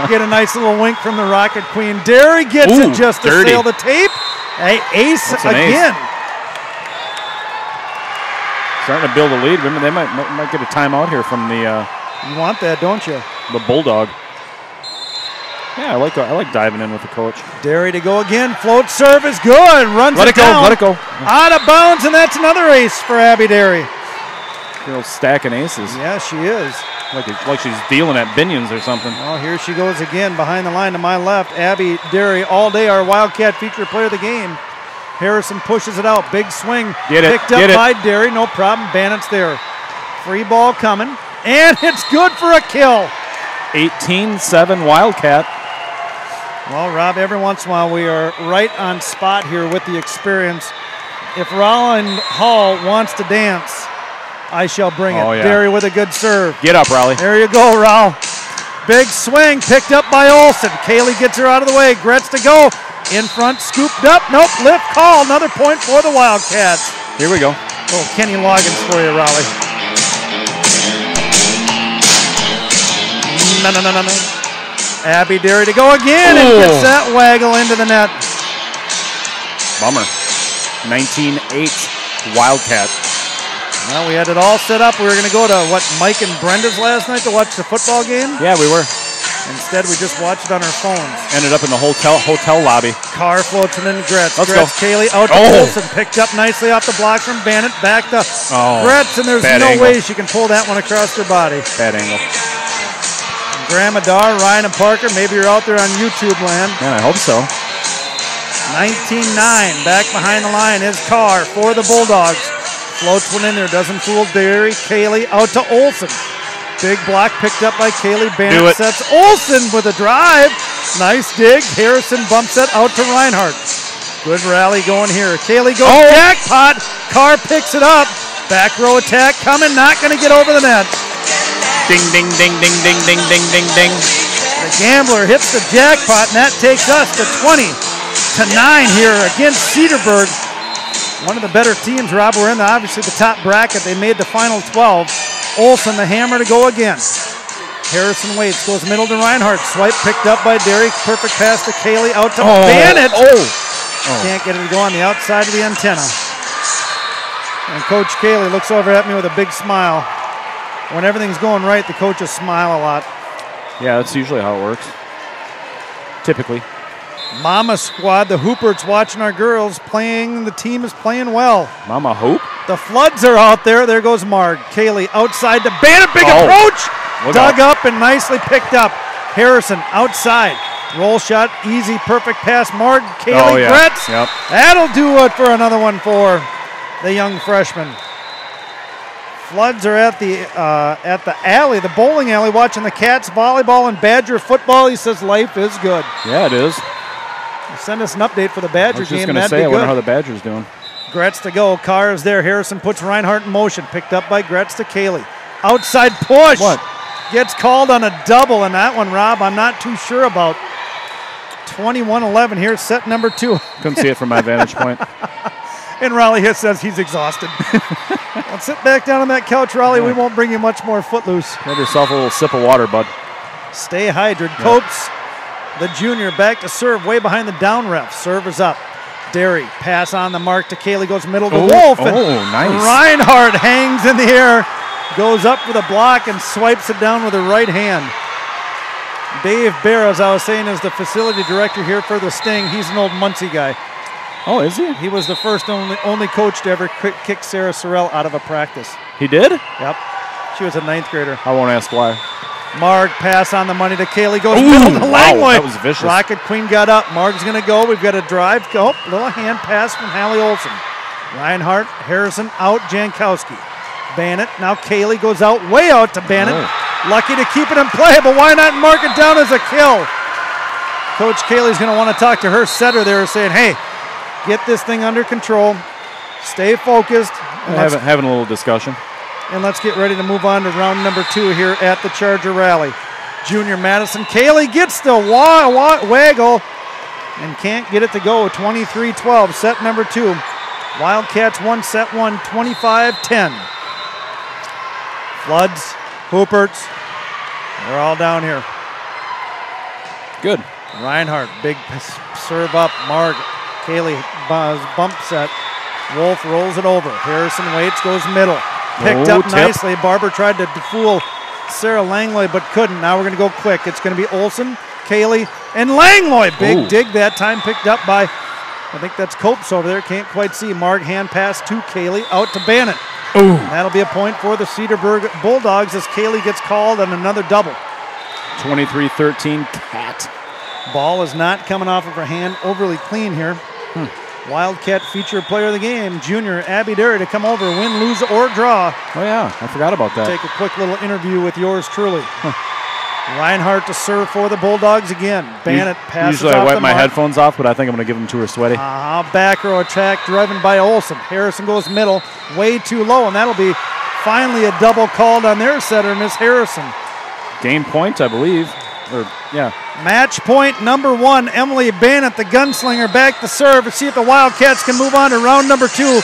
Get a nice little wink from the Rocket Queen. Derry gets it just to sail the tape. Hey, ace again. Ace. Starting to build a lead. They might get a timeout here from the. You want that, don't you? The Bulldog. Yeah, I like diving in with the coach. Derry to go again. Float serve is good. Runs Let it go. down. Let it go. Out of bounds, and that's another ace for Abby Derry. Girl stacking aces. Yeah, she is. Like she's dealing at Binions or something. Well, here she goes again behind the line to my left. Abby Derry all day, our Wildcat feature player of the game. Harrison pushes it out. Big swing. Picked up by Derry. No problem. Bannett's there. Free ball coming. And it's good for a kill. 18-7 Wildcat. Well, Rob, every once in a while we are right on spot here with the experience. If Roland Hall wants to dance, I shall bring it. Yeah. Derry with a good serve. Get up, Raleigh. There you go, Raul. Big swing, picked up by Olsen. Cayley gets her out of the way. Gretz to go. In front, scooped up. Nope, lift call. Another point for the Wildcats. Here we go. Oh, Kenny Loggins for you, Raleigh. No. Abby Derry to go again and gets that waggle into the net. Bummer. 19-8 Wildcat. Well, we had it all set up. We were going to go to, Mike and Brenda's last night to watch the football game? Yeah, we were. Instead, we just watched it on our phones. Ended up in the hotel lobby. Carr floats it in Gretz. Let's Gretz, go. Cayley out to Olsen. Picked up nicely off the block from Bennett. Back to Gretz, and there's no way she can pull that one across her body. Bad angle. Graham Adar, Ryan and Parker, maybe you're out there on YouTube land. Man, I hope so. 19-9, back behind the line is Carr for the Bulldogs. Floats one in there, doesn't fool Derry. Cayley out to Olsen. Big block picked up by Cayley. Bennett sets Olsen with a drive. Nice dig. Harrison bumps it out to Reinhardt. Good rally going here. Cayley goes jackpot. Carr picks it up. Back row attack coming, not going to get over the net. Ding, ding, ding, ding, ding, ding, ding, ding, ding. The Gambler hits the jackpot, and that takes us to 20-9 here against Cedarburg. One of the better teams, Rob. We're in obviously the top bracket. They made the final 12. Olsen, the hammer to go again. Harrison waits, goes middle to Reinhardt. Swipe picked up by Derry. Perfect pass to Cayley, out to Bennett. Can't get it to go on the outside of the antenna. And Coach Cayley looks over at me with a big smile. When everything's going right, the coaches smile a lot. Yeah, that's usually how it works. Typically. Mama squad, the Hooperts watching our girls playing. The team is playing well. Mama Hoop. The Floods are out there. There goes Marg. Cayley outside to Bennett. Big approach. Dug up and nicely picked up. Harrison outside. Roll shot. Easy, perfect pass. Marg. Cayley Gretz. Yep. That'll do it for another one for the young freshman. Floods are at the alley, the bowling alley, watching the Cats volleyball and Badger football. He says life is good. Yeah, it is. Send us an update for the Badger game. I was just going to say, I wonder how the Badger's doing. Gretz to go. Carr is there. Harrison puts Reinhardt in motion. Picked up by Gretz to Cayley. Outside push. Gets called on a double, and that one, Rob, I'm not too sure about. 21-11 here, set number 2. Couldn't see it from my vantage point. And Raleigh says he's exhausted. Let's sit back down on that couch, Raleigh. We won't bring you much more footloose. Have yourself a little sip of water, bud. Stay hydrated. Copes, the junior, back to serve, way behind the down ref. Serve is up. Derry, pass on the mark to Kaylee, goes middle to Wolf. And nice. Reinhardt hangs in the air, goes up for the block and swipes it down with her right hand. Dave Bear, as I was saying, is the facility director here for the Sting. He's an old Muncie guy. Oh, is he? He was the first only coach to ever kick Sarah Sorrell out of a practice. He did? Yep. She was a 9th grader. I won't ask why. Marg, pass on the money to Kaylee, goes middle to Langlois. That was vicious. Rocket Queen got up. Marg's going to go. We've got a drive. Go. Little hand pass from Hallie Olsen. Reinhardt, Harrison out, Jankowski. Bannett, now Kaylee goes out, way out to Bannett. Lucky to keep it in play, but why not mark it down as a kill? Coach Kaylee's going to want to talk to her setter there, saying, hey, get this thing under control. Stay focused. Having a little discussion. And let's get ready to move on to round number 2 here at the Charger Rally. Junior Madison, Kaylee gets the waggle and can't get it to go. 23-12, set number 2. Wildcats won set 1, 25-10. Floods, Hooperts, they're all down here. Good. Reinhardt, big serve up. Marg, Kaylee bump set. Wolf rolls it over. Harrison waits, goes middle. Picked up nicely. Barber tried to fool Sarah Langlois, but couldn't. Now we're going to go quick. It's going to be Olsen, Kaylee, and Langlois. Big dig that time, picked up by, I think that's Copes over there. Can't quite see. Marg hand pass to Kaylee, out to Bannett. That'll be a point for the Cedarburg Bulldogs as Kaylee gets called on another double. 23-13, Cat. Ball is not coming off of her hand overly clean here. Wildcat feature player of the game, junior Abby Derry, to come over, win, lose, or draw. Oh, yeah, I forgot about that. Take a quick little interview with yours truly. Reinhardt to serve for the Bulldogs again. Bannett passes Usually off I wipe the my mark. headphones off, but I think I'm going to give them to her sweaty. Back row attack driven by Olsen. Harrison goes middle, way too low, and that'll be finally a double called on their setter, Miss Harrison. Game point, I believe. Match point number 1, Emily Bannett, the gunslinger, back to serve to see if the Wildcats can move on to round number 2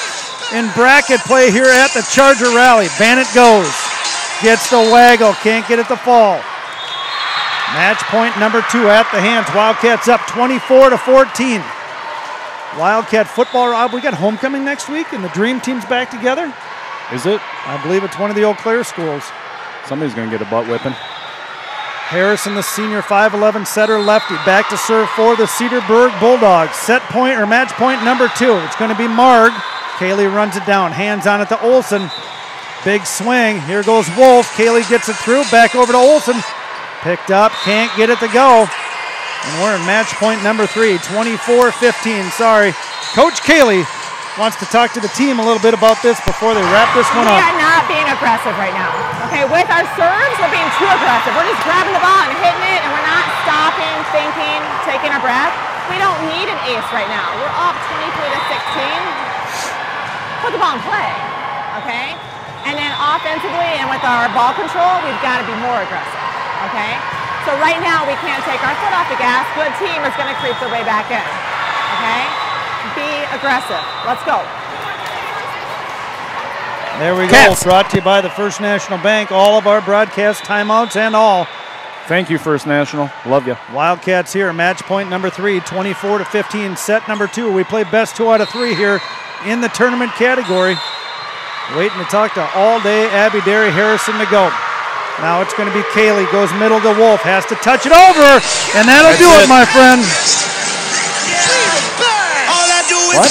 in bracket play here at the Charger Rally. Bannett goes, gets the waggle, can't get it to fall. Match point number 2 at the hands. Wildcats up 24-14. Wildcat football, Rob, we got homecoming next week and the Dream Team's back together. Is it? I believe it's one of the Eau Claire schools. Somebody's going to get a butt whipping. Harrison, the senior 5'11" setter lefty, back to serve for the Cedarburg Bulldogs. Set point or match point number 2. It's going to be Marg. Kaylee runs it down, hands on it to Olsen. Big swing. Here goes Wolf. Kaylee gets it through, back over to Olsen. Picked up, can't get it to go. And we're in match point number 3, 24-15. Sorry. Coach Kaylee wants to talk to the team a little bit about this before they wrap this one up. We are not being aggressive right now. Okay, with our serves, we're being too aggressive. We're just grabbing the ball and hitting it, and we're not stopping, thinking, taking our breath. We don't need an ace right now. We're up 23-16. Put the ball in play, okay? And then offensively and with our ball control, we've got to be more aggressive, okay? So right now, we can't take our foot off the gas. Good team is going to creep their way back in, okay? Be aggressive. Let's go. There we Cats. go. Brought to you by the First National Bank. All of our broadcast timeouts and all. Thank you, First National. Love you. Wildcats here. Match point number 3, 24-15. Set number 2. We play best 2 out of 3 here in the tournament category. Waiting to talk to all day Abby Derry Harrison to go. Now it's going to be Kaylee. Goes middle to Wolf. Has to touch it over. And that'll do it, my friend. What?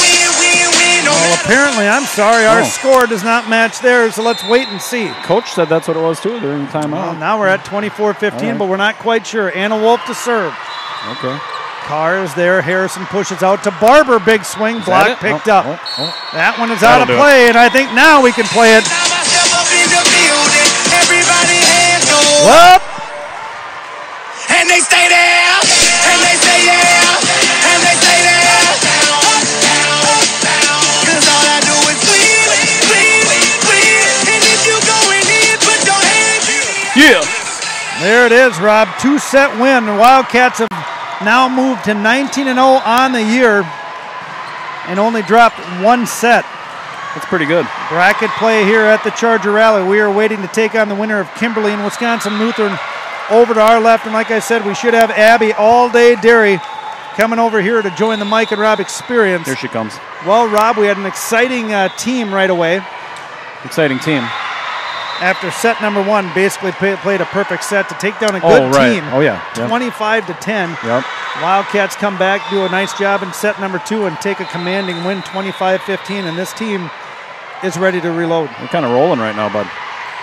Well, apparently, I'm sorry, our score does not match theirs, so let's wait and see. Coach said that's what it was, too, during the timeout. Well, now we're at 24-15, but we're not quite sure. Anna Wolf to serve. Okay. Carr is there. Harrison pushes out to Barber. Big swing. Block picked up. That one is out of play, and I think now we can play it. Well. And they stay there. And they stay there. And they stay there. Yeah. There it is, Rob. 2-set win. The Wildcats have now moved to 19-0 on the year and only dropped 1 set. That's pretty good. Bracket play here at the Charger Rally. We are waiting to take on the winner of Kimberly and Wisconsin Lutheran over to our left. And like I said, we should have Abby all day Derry coming over here to join the Mike and Rob experience. Here she comes. Well, Rob, we had an exciting team right away. Exciting team. After set number 1, basically played a perfect set to take down a good team. Oh, yeah. 25-10. Yep. Wildcats come back, do a nice job in set number 2, and take a commanding win, 25-15. And this team is ready to reload. We're kind of rolling right now, bud.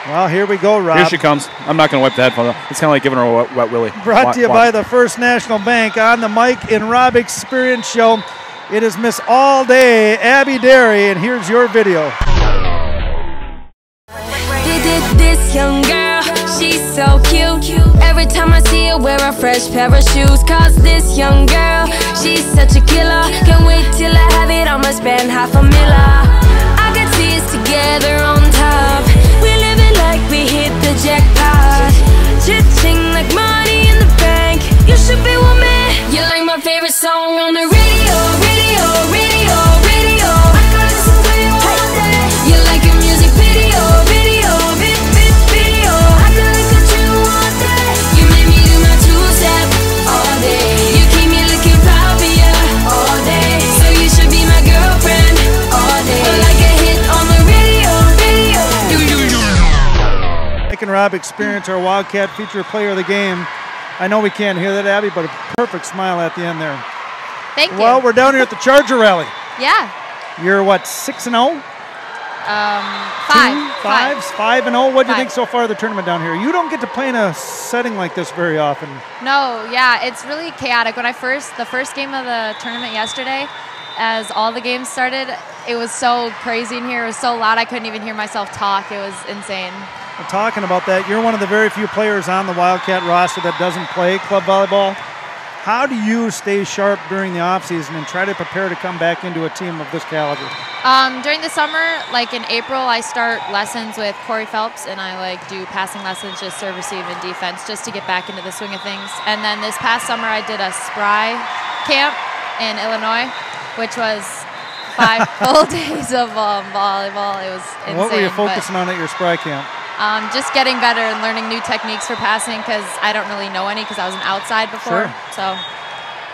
Well, here we go, Rob. Here she comes. I'm not going to wipe the headphones off. It's kind of like giving her a wet willy. Brought to you by the First National Bank on the Mike and Rob Experience Show. It is Miss All Day, Abby Derry, and here's your video. This young girl, she's so cute. Every time I see her wear a fresh pair of shoes. Cause this young girl, she's such a killer. Can't wait till I have it, I'ma spend $500,000. I can see us together on top. We live it like we hit the jackpot. Chit-ching like money in the bank. You should be with me. You're like my favorite song on the radio, radio, radio, radio. I can listen to you all day. You're like a music video, video, video. I can look at you all day. You made me do my two-step all day. You keep me looking popular all day. So you should be my girlfriend all day. Like a hit on the radio, radio. Mike and Rob Experience, our Wildcat feature player of the game. I know we can't hear that, Abby, but a perfect smile at the end there. Thank you. Well, we're down here at the Charger Rally. Yeah. You're what, 6-0? 5-0. What do you think so far of the tournament down here? You don't get to play in a setting like this very often. No, yeah, it's really chaotic. When the first game of the tournament yesterday, as all the games started, it was so crazy in here. It was so loud I couldn't even hear myself talk. It was insane. Well, talking about that, you're one of the very few players on the Wildcat roster that doesn't play club volleyball. How do you stay sharp during the offseason and try to prepare to come back into a team of this caliber? During the summer, like in April, I start lessons with Corey Phelps, and I do passing lessons, just serve, receive, and defense, just to get back into the swing of things. And then this past summer, I did a Spry camp in Illinois, which was 5 full days of volleyball. It was insane. What were you focusing on at your Spry camp? Just getting better and learning new techniques for passing, because I don't really know any because I was an outside before. Sure.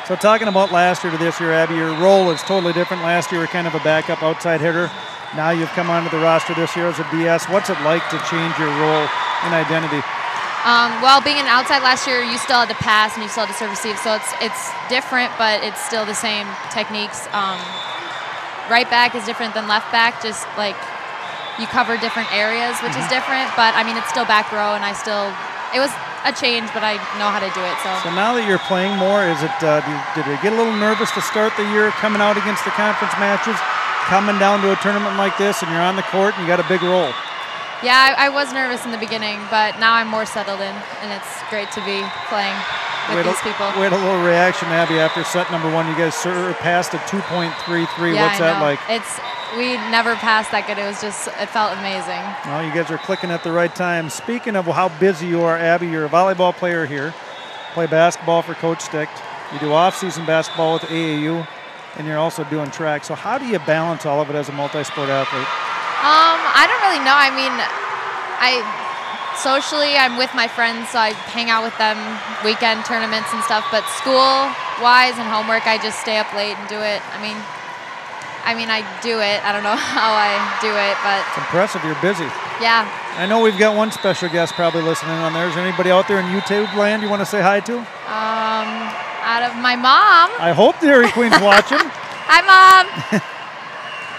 So talking about last year to this year, Abby, your role is totally different. Last year you were kind of a backup outside hitter. Now you've come onto the roster this year as a DS. What's it like to change your role and identity? Well, being an outside last year, you still had to pass and you still had to serve receive, so it's different, but it's still the same techniques. Right back is different than left back, just like you cover different areas, which is different, but I mean, it's still back row, and it was a change, but I know how to do it. So now that you're playing more, is it did you get a little nervous to start the year coming out against the conference matches, coming down to a tournament like this, and you're on the court and you got a big role? Yeah, I was nervous in the beginning, but now I'm more settled in, and it's great to be playing with these people. We had a little reaction, Abby, after set number 1. You guys surpassed a 2.33. Yeah, What's that like? We never passed that good. It felt amazing. Well, you guys are clicking at the right time. Speaking of how busy you are, Abby, you're a volleyball player here. Play basketball for Coach Stick. You do off-season basketball with AAU, and you're also doing track. So how do you balance all of it as a multi-sport athlete? I don't really know. I mean, socially, I'm with my friends, so I hang out with them, weekend tournaments and stuff. But school-wise and homework, I just stay up late and do it. I mean, I do it. I don't know how I do it, but it's impressive. You're busy. Yeah. I know we've got one special guest probably listening on there. Is there anybody out there in YouTube land you want to say hi to? Out of my mom. I hope Dairy Queen's watching. Hi, Mom.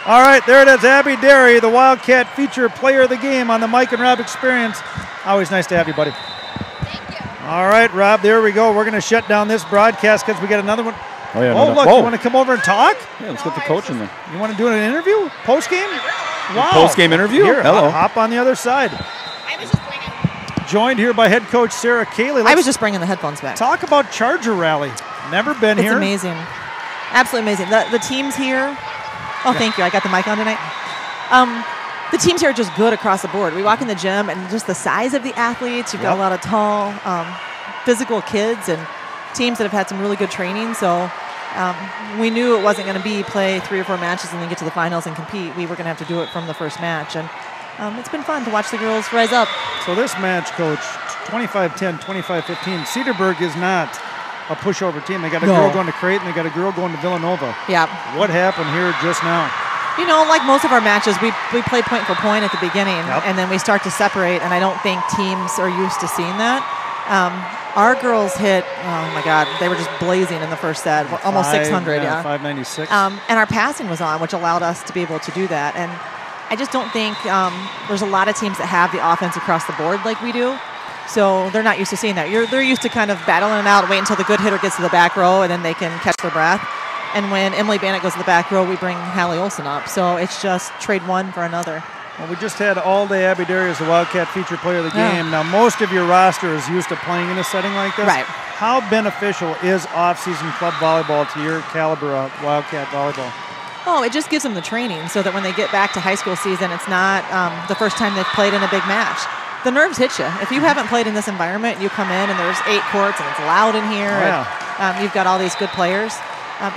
All right, there it is, Abby Derry, the Wildcat feature player of the game on the Mike and Rob Experience. Always nice to have you, buddy. Thank you. All right, Rob, there we go. We're going to shut down this broadcast because we got another one. Oh, yeah, look, you want to come over and talk? Yeah, let's get the coach in there. You want to do an interview? Post-game? Wow. Post-game interview? Here, hello. Hop on the other side. I was just bringing. Joined here by head coach Sarah Cayley. I was just bringing the headphones back. Talk about Charger Rally. Never been here. It's amazing. Absolutely amazing. The teams here. Oh, thank you. I got the mic on tonight. The teams here are just good across the board. We walk in the gym, and just the size of the athletes. You've got a lot of tall, physical kids and teams that have had some really good training. So we knew it wasn't going to play 3 or 4 matches and then get to the finals and compete. We were going to have to do it from the first match. And it's been fun to watch the girls rise up. So this match, Coach, 25-10, 25-15. Cedarburg is not a pushover team. They got a girl going to Creighton. They got a girl going to Villanova. Yeah. What happened here just now? You know, like most of our matches, we play point for point at the beginning, and then we start to separate, and I don't think teams are used to seeing that. Our girls hit, oh my God, they were just blazing in the first set, almost 600, 596. And our passing was on, which allowed us to be able to do that. And I just don't think there's a lot of teams that have the offense across the board like we do. So they're not used to seeing that. They're used to kind of battling it out, wait until the good hitter gets to the back row, and then they can catch their breath. And when Emily Bannett goes to the back row, we bring Hallie Olsen up. So it's just trade one for another. Well, we just had all day Abby Derry as the Wildcat feature player of the game. Now, most of your roster is used to playing in a setting like this. Right. How beneficial is off-season club volleyball to your caliber of Wildcat volleyball? Oh, it just gives them the training so that when they get back to high school season, it's not the first time they've played in a big match. The nerves hit you. If you haven't played in this environment, you come in and there's 8 courts and it's loud in here. And, you've got all these good players.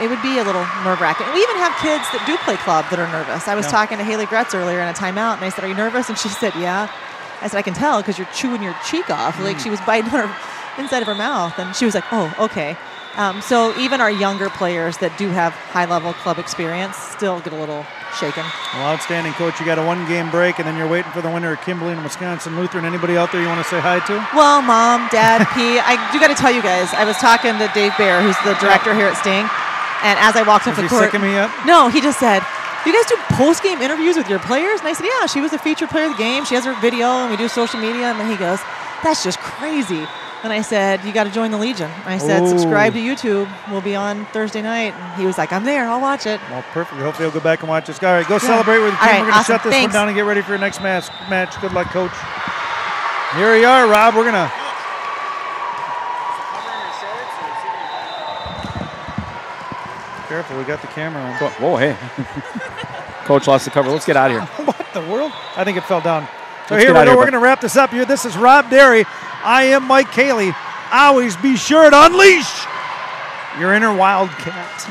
It would be a little nerve-wracking. We even have kids that do play club that are nervous. I was talking to Haley Gretz earlier in a timeout, and I said, "Are you nervous?" And she said, "Yeah." I said, "I can tell because you're chewing your cheek off." Like she was biting her inside of her mouth, and she was like, "Oh, okay." So even our younger players that do have high-level club experience still get a little shaken. Well, outstanding, Coach. You got a 1-game break, and then you're waiting for the winner of Kimberly and Wisconsin Lutheran. Anybody out there you want to say hi to? Well, Mom, Dad, P. I do got to tell you guys, I was talking to Dave Baer, who's the director here at Sting. And as I walked off the court, is he sick of me yet? No, he just said, "You guys do post-game interviews with your players?" And I said, "Yeah, she was a featured player of the game. She has her video, and we do social media." And then he goes, "That's just crazy." And I said, "You got to join the Legion." I said, "Subscribe to YouTube. We'll be on Thursday night." And he was like, "I'm there. I'll watch it." Well, perfect. Hopefully you'll go back and watch this. All right, go celebrate with the team. All right, We're going to awesome. shut this Thanks. one down and get ready for your next match. Good luck, Coach. Here we are, Rob. We're going to... Careful, we got the camera on. Whoa, hey. Coach lost the cover. Let's get out of here. What the world? I think it fell down. So here we go. We're going to wrap this up here. This is Rob Derry. I am Mike Cayley. Always be sure to unleash your inner Wildcat.